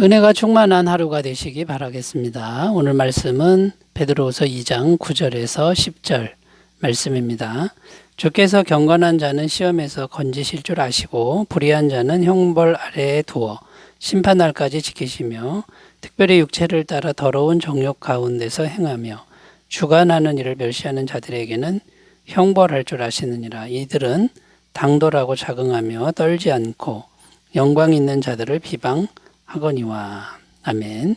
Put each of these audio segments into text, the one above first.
은혜가 충만한 하루가 되시기 바라겠습니다. 오늘 말씀은 베드로후서 2장 9절에서 10절 말씀입니다. 주께서 경건한 자는 시험에서 건지실 줄 아시고 불의한 자는 형벌 아래에 두어 심판날까지 지키시며 특별히 육체를 따라 더러운 정욕 가운데서 행하며 주관하는 일을 멸시하는 자들에게는 형벌할 줄 아시느니라. 이들은 당돌하고 자긍하며 떨지 않고 영광 있는 자들을 비방하거니와. 아멘.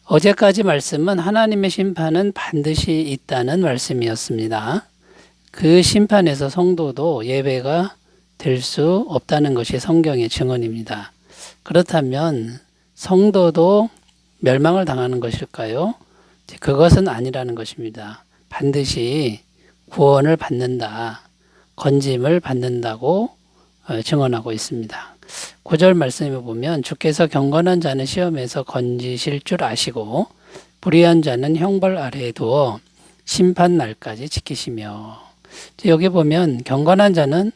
어제까지 말씀은 하나님의 심판은 반드시 있다는 말씀이었습니다. 그 심판에서 성도도 예외가 될 수 없다는 것이 성경의 증언입니다. 그렇다면 성도도 멸망을 당하는 것일까요? 그것은 아니라는 것입니다. 반드시 구원을 받는다, 건짐을 받는다고 증언하고 있습니다. 9절 말씀에 보면 주께서 경건한 자는 시험에서 건지실 줄 아시고 불의한 자는 형벌 아래에 두어 심판 날까지 지키시며, 여기 보면 경건한 자는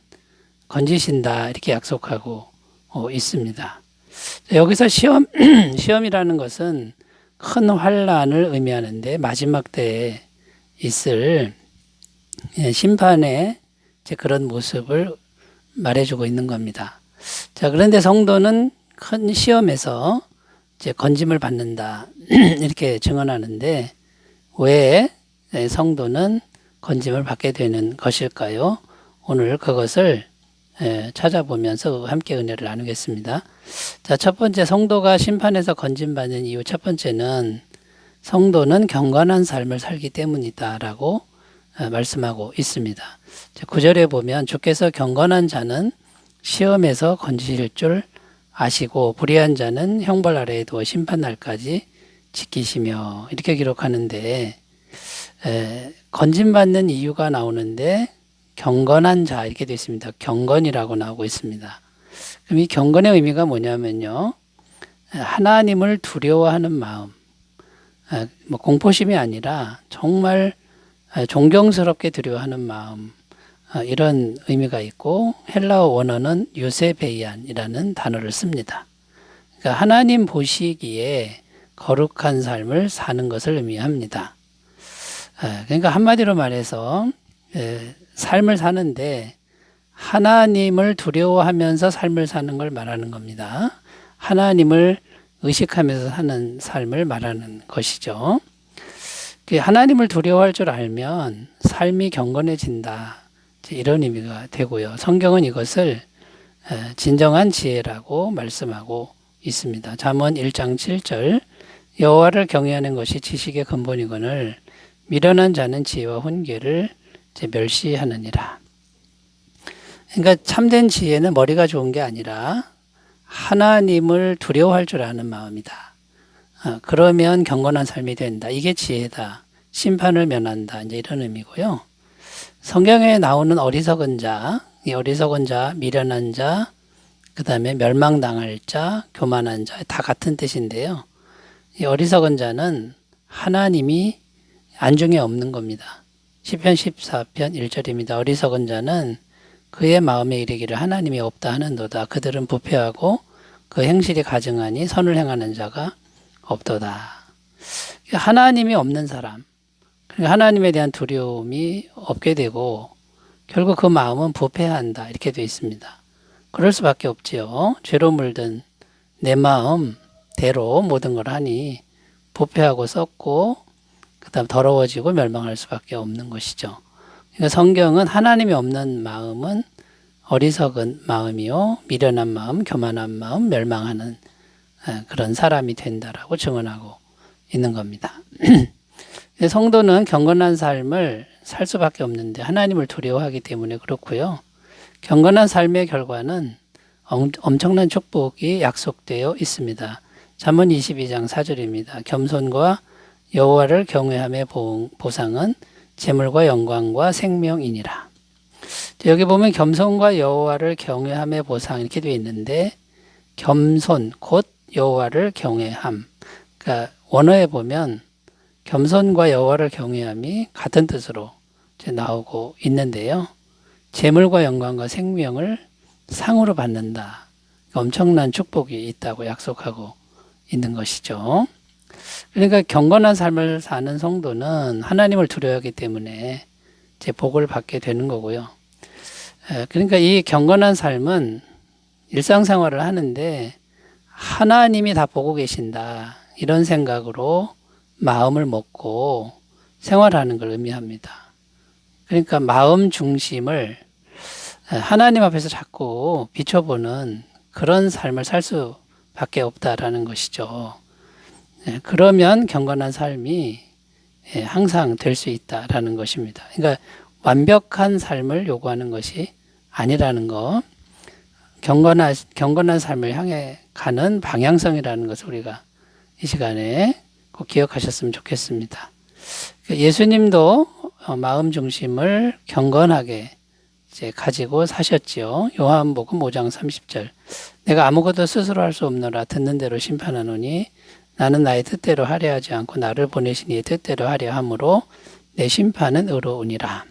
건지신다 이렇게 약속하고 있습니다. 여기서 시험이라는 것은 큰 환난을 의미하는데 마지막 때에 있을 심판의 그런 모습을 말해주고 있는 겁니다. 자, 그런데 성도는 큰 시험에서 건짐을 받는다 이렇게 증언하는데 왜 성도는 건짐을 받게 되는 것일까요? 오늘 그것을 찾아보면서 함께 은혜를 나누겠습니다. 자, 첫 번째, 성도가 심판에서 건짐받는 이유 첫 번째는 성도는 경건한 삶을 살기 때문이다라고 말씀하고 있습니다. 9절에 보면 주께서 경건한 자는 시험에서 건지실 줄 아시고 불의한 자는 형벌 아래에 두어 심판날까지 지키시며 이렇게 기록하는데 건짐받는 이유가 나오는데 경건한 자 이렇게 되어 있습니다. 경건이라고 나오고 있습니다. 그럼 이 경건의 의미가 뭐냐면요, 하나님을 두려워하는 마음, 공포심이 아니라 정말 존경스럽게 두려워하는 마음, 이런 의미가 있고 헬라어 원어는 유세베이안이라는 단어를 씁니다. 그러니까 하나님 보시기에 거룩한 삶을 사는 것을 의미합니다. 그러니까 한마디로 말해서 삶을 사는데 하나님을 두려워하면서 삶을 사는 걸 말하는 겁니다. 하나님을 의식하면서 사는 삶을 말하는 것이죠. 하나님을 두려워할 줄 알면 삶이 경건해진다, 이런 의미가 되고요. 성경은 이것을 진정한 지혜라고 말씀하고 있습니다. 잠언 1장 7절 여호와를 경외하는 것이 지식의 근본이거늘 미련한 자는 지혜와 훈계를 멸시하느니라. 그러니까 참된 지혜는 머리가 좋은 게 아니라 하나님을 두려워할 줄 아는 마음이다. 그러면 경건한 삶이 된다. 이게 지혜다. 심판을 면한다. 이제 이런 의미고요. 성경에 나오는 어리석은 자, 이 어리석은 자, 미련한 자, 그 다음에 멸망당할 자, 교만한 자, 다 같은 뜻인데요. 이 어리석은 자는 하나님이 안중에 없는 겁니다. 시편 14편 1절입니다. 어리석은 자는 그의 마음에 이르기를 하나님이 없다 하는도다. 그들은 부패하고 그 행실이 가증하니 선을 행하는 자가 없도다. 하나님이 없는 사람, 하나님에 대한 두려움이 없게 되고 결국 그 마음은 부패한다 이렇게 되어 있습니다. 그럴 수밖에 없지요. 죄로 물든 내 마음대로 모든 걸 하니 부패하고 썩고 그 다음 더러워지고 멸망할 수밖에 없는 것이죠. 그러니까 성경은 하나님이 없는 마음은 어리석은 마음이요, 미련한 마음, 교만한 마음, 멸망하는 그런 사람이 된다라고 증언하고 있는 겁니다. 성도는 경건한 삶을 살 수밖에 없는데 하나님을 두려워하기 때문에 그렇고요. 경건한 삶의 결과는 엄청난 축복이 약속되어 있습니다. 잠언 22장 4절입니다. 겸손과 여호와를 경외함의 보상은 재물과 영광과 생명이니라. 여기 보면 겸손과 여호와를 경외함의 보상 이렇게 되어 있는데 겸손 곧 여호와를 경외함. 그러니까 원어에 보면 겸손과 여호와를 경외함이 같은 뜻으로 나오고 있는데요. 재물과 영광과 생명을 상으로 받는다. 엄청난 축복이 있다고 약속하고 있는 것이죠. 그러니까 경건한 삶을 사는 성도는 하나님을 두려워하기 때문에 제 복을 받게 되는 거고요. 그러니까 이 경건한 삶은 일상생활을 하는데 하나님이 다 보고 계신다, 이런 생각으로 마음을 먹고 생활하는 걸 의미합니다. 그러니까 마음 중심을 하나님 앞에서 자꾸 비춰보는 그런 삶을 살 수밖에 없다라는 것이죠. 그러면 경건한 삶이 항상 될 수 있다라는 것입니다. 그러니까 완벽한 삶을 요구하는 것이 아니라는 것, 경건한 삶을 향해 가는 방향성이라는 것을 우리가 이 시간에 꼭 기억하셨으면 좋겠습니다. 예수님도 마음 중심을 경건하게 이제 가지고 사셨지요. 요한복음 5장 30절. 내가 아무것도 스스로 할 수 없노라. 듣는 대로 심판하노니 나는 나의 뜻대로 하려 하지 않고 나를 보내신 이의 뜻대로 하려 함으로 내 심판은 의로우니라.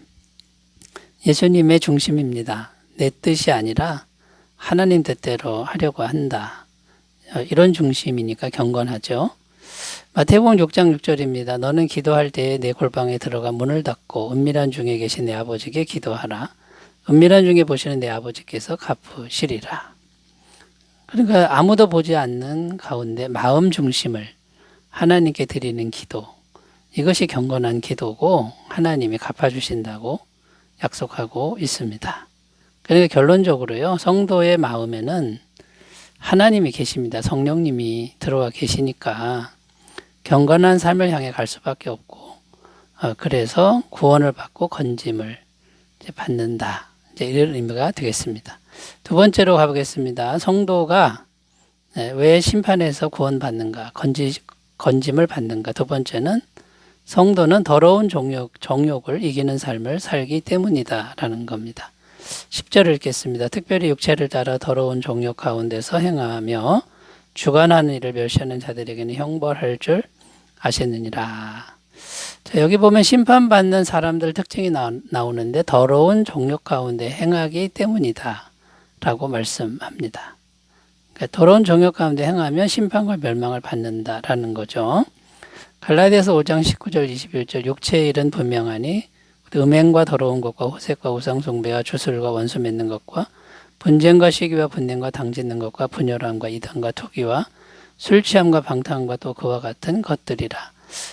예수님의 중심입니다. 내 뜻이 아니라 하나님 뜻대로 하려고 한다. 이런 중심이니까 경건하죠. 마태복음 6장 6절입니다. 너는 기도할 때에 내 골방에 들어가 문을 닫고 은밀한 중에 계신 내 아버지께 기도하라. 은밀한 중에 보시는 내 아버지께서 갚으시리라. 그러니까 아무도 보지 않는 가운데 마음 중심을 하나님께 드리는 기도, 이것이 경건한 기도고 하나님이 갚아주신다고 약속하고 있습니다. 그러니까 결론적으로요, 성도의 마음에는 하나님이 계십니다. 성령님이 들어와 계시니까 경건한 삶을 향해 갈 수밖에 없고, 그래서 구원을 받고 건짐을 받는다, 이제 이런 의미가 되겠습니다. 두 번째로 가보겠습니다. 성도가 왜 심판에서 구원받는가, 건짐을 받는가. 두 번째는 성도는 더러운 정욕을 이기는 삶을 살기 때문이다 라는 겁니다. 10절을 읽겠습니다. 특별히 육체를 따라 더러운 정욕 가운데서 행하며 주관하는 일을 멸시하는 자들에게는 형벌할 줄 아셨느니라. 자, 여기 보면 심판받는 사람들 특징이 나오는데 더러운 정욕 가운데 행하기 때문이다 라고 말씀합니다. 그러니까 더러운 정욕 가운데 행하면 심판과 멸망을 받는다라는 거죠. 갈라디아서 5장 19절 21절 육체의 일은 분명하니 음행과 더러운 것과 호색과 우상숭배와 주술과 원수 맺는 것과 분쟁과 시기와 분냄과 당짓는 것과 분열함과 이단과 투기와 술 취함과 방탕함과 또 그와 같은 것들이라.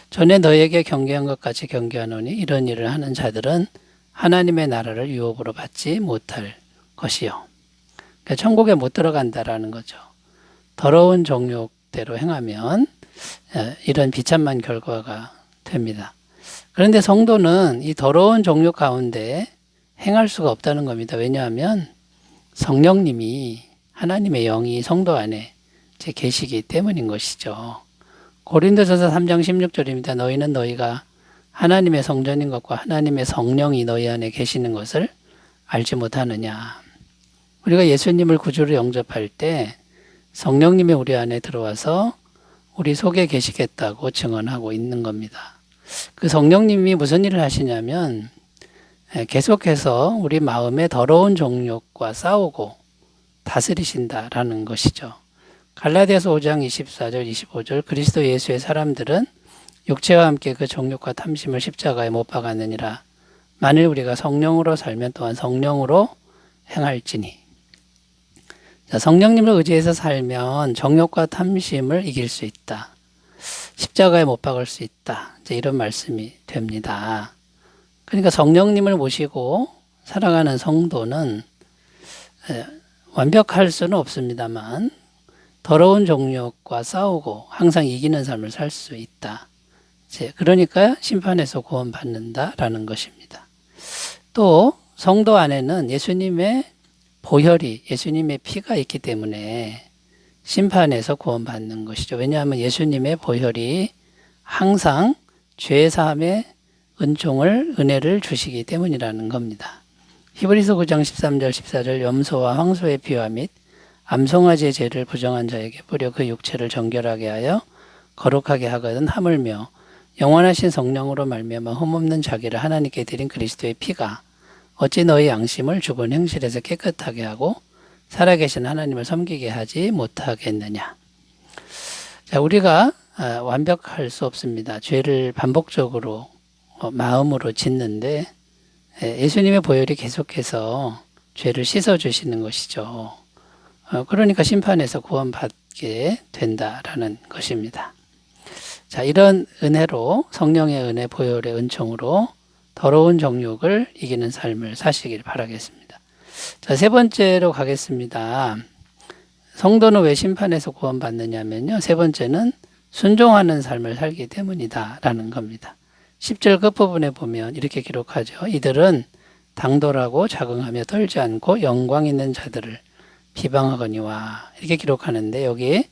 전에 너에게 경계한 것 같이 경계하노니 이런 일을 하는 자들은 하나님의 나라를 유업으로 받지 못할 것이요. 그러니까 천국에 못 들어간다라는 거죠. 더러운 정욕대로 행하면 이런 비참한 결과가 됩니다. 그런데 성도는 이 더러운 정욕 가운데 행할 수가 없다는 겁니다. 왜냐하면 성령님이, 하나님의 영이 성도 안에 계시기 때문인 것이죠. 고린도전서 3장 16절입니다. 너희는 너희가 하나님의 성전인 것과 하나님의 성령이 너희 안에 계시는 것을 알지 못하느냐. 우리가 예수님을 구주로 영접할 때 성령님이 우리 안에 들어와서 우리 속에 계시겠다고 증언하고 있는 겁니다. 그 성령님이 무슨 일을 하시냐면 계속해서 우리 마음의 더러운 정욕과 싸우고 다스리신다라는 것이죠. 갈라디아서 5장 24절 25절 그리스도 예수의 사람들은 육체와 함께 그 정욕과 탐심을 십자가에 못 박았느니라. 만일 우리가 성령으로 살면 또한 성령으로 행할지니. 자, 성령님을 의지해서 살면 정욕과 탐심을 이길 수 있다. 십자가에 못 박을 수 있다. 이제 이런 말씀이 됩니다. 그러니까 성령님을 모시고 살아가는 성도는 완벽할 수는 없습니다만 더러운 정욕과 싸우고 항상 이기는 삶을 살 수 있다. 그러니까 심판에서 구원받는다라는 것입니다. 또 성도 안에는 예수님의 보혈이, 예수님의 피가 있기 때문에 심판에서 구원받는 것이죠. 왜냐하면 예수님의 보혈이 항상 죄사함의 은혜를 주시기 때문이라는 겁니다. 히브리서 9장 13절 14절 염소와 황소의 피와 및 암송아지의 죄를 부정한 자에게 뿌려 그 육체를 정결하게 하여 거룩하게 하거든 하물며 영원하신 성령으로 말미암아 흠없는 자기를 하나님께 드린 그리스도의 피가 어찌 너희 양심을 죽은 행실에서 깨끗하게 하고 살아계신 하나님을 섬기게 하지 못하겠느냐. 자, 우리가 완벽할 수 없습니다. 죄를 반복적으로 마음으로 짓는데 예수님의 보혈이 계속해서 죄를 씻어주시는 것이죠. 그러니까 심판에서 구원받게 된다라는 것입니다. 자, 이런 은혜로 성령의 은혜, 보혈의 은총으로 더러운 정욕을 이기는 삶을 사시길 바라겠습니다. 자, 세 번째로 가겠습니다. 성도는 왜 심판에서 구원받느냐면요. 세 번째는 순종하는 삶을 살기 때문이다 라는 겁니다. 10절 끝부분에 보면 이렇게 기록하죠. 이들은 당돌하고 자긍하며 떨지 않고 영광 있는 자들을 비방하거니와 이렇게 기록하는데 여기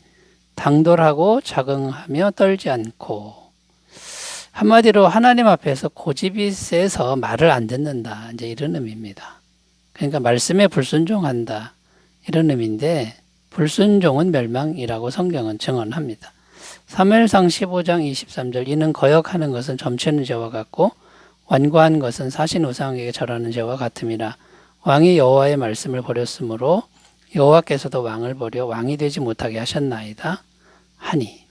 당돌하고 자긍하며 떨지 않고 한마디로 하나님 앞에서 고집이 세서 말을 안 듣는다. 이제 이런 의미입니다. 그러니까 말씀에 불순종한다. 이런 의미인데 불순종은 멸망이라고 성경은 증언합니다. 사무엘상 15장 23절 이는 거역하는 것은 점치는 죄와 같고 완고한 것은 사신 우상에게 절하는 죄와 같음이라 왕이 여호와의 말씀을 버렸으므로 여호와께서도 왕을 버려 왕이 되지 못하게 하셨나이다 하니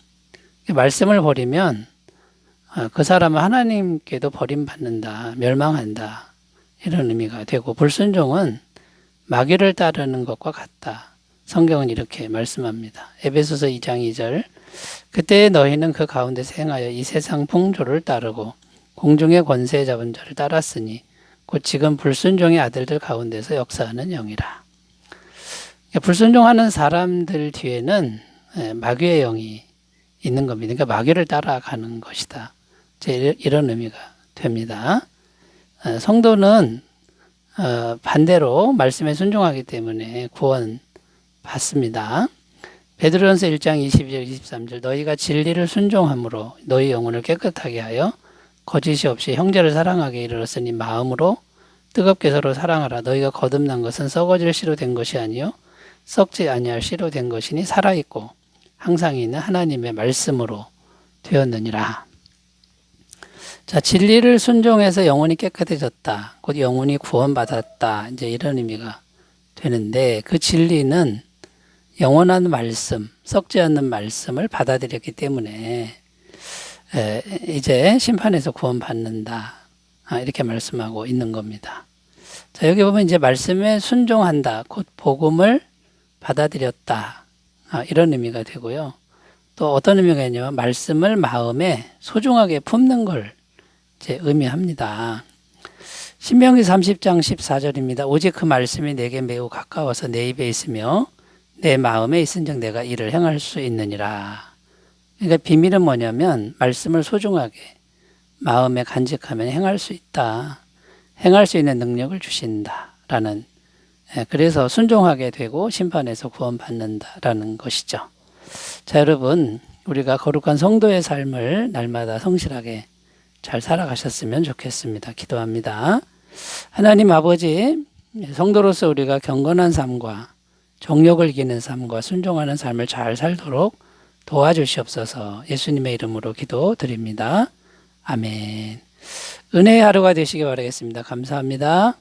말씀을 버리면 그 사람은 하나님께도 버림받는다, 멸망한다 이런 의미가 되고 불순종은 마귀를 따르는 것과 같다. 성경은 이렇게 말씀합니다. 에베소서 2장 2절 그때 너희는 그 가운데서 행하여 이 세상 풍조를 따르고 공중의 권세 잡은 자를 따랐으니 곧 지금 불순종의 아들들 가운데서 역사하는 영이라. 불순종하는 사람들 뒤에는 마귀의 영이 있는 겁니다. 그러니까 마귀를 따라가는 것이다. 이런 의미가 됩니다. 성도는 반대로 말씀에 순종하기 때문에 구원 받습니다. 베드로전서 1장 22절 23절 너희가 진리를 순종함으로 너희 영혼을 깨끗하게 하여 거짓이 없이 형제를 사랑하게 이르렀으니 마음으로 뜨겁게 서로 사랑하라. 너희가 거듭난 것은 썩어질 씨로 된 것이 아니요 썩지 아니할 씨로 된 것이니 살아있고 항상 있는 하나님의 말씀으로 되었느니라. 자, 진리를 순종해서 영혼이 깨끗해졌다. 곧 영혼이 구원받았다. 이제 이런 의미가 되는데 그 진리는 영원한 말씀, 썩지 않는 말씀을 받아들였기 때문에 이제 심판에서 구원받는다. 이렇게 말씀하고 있는 겁니다. 자, 여기 보면 이제 말씀에 순종한다. 곧 복음을 받아들였다. 이런 의미가 되고요. 또 어떤 의미가 있냐면 말씀을 마음에 소중하게 품는 걸 이제 의미합니다. 신명기 30장 14절입니다. 오직 그 말씀이 내게 매우 가까워서 내 입에 있으며 내 마음에 있은즉 내가 이를 행할 수 있느니라. 그러니까 비밀은 뭐냐면 말씀을 소중하게 마음에 간직하면 행할 수 있다. 행할 수 있는 능력을 주신다라는 그래서 순종하게 되고 심판에서 구원받는다라는 것이죠. 자, 여러분 우리가 거룩한 성도의 삶을 날마다 성실하게 잘 살아가셨으면 좋겠습니다. 기도합니다. 하나님 아버지, 성도로서 우리가 경건한 삶과 정욕을 이기는 삶과 순종하는 삶을 잘 살도록 도와주시옵소서. 예수님의 이름으로 기도드립니다. 아멘. 은혜의 하루가 되시기 바라겠습니다. 감사합니다.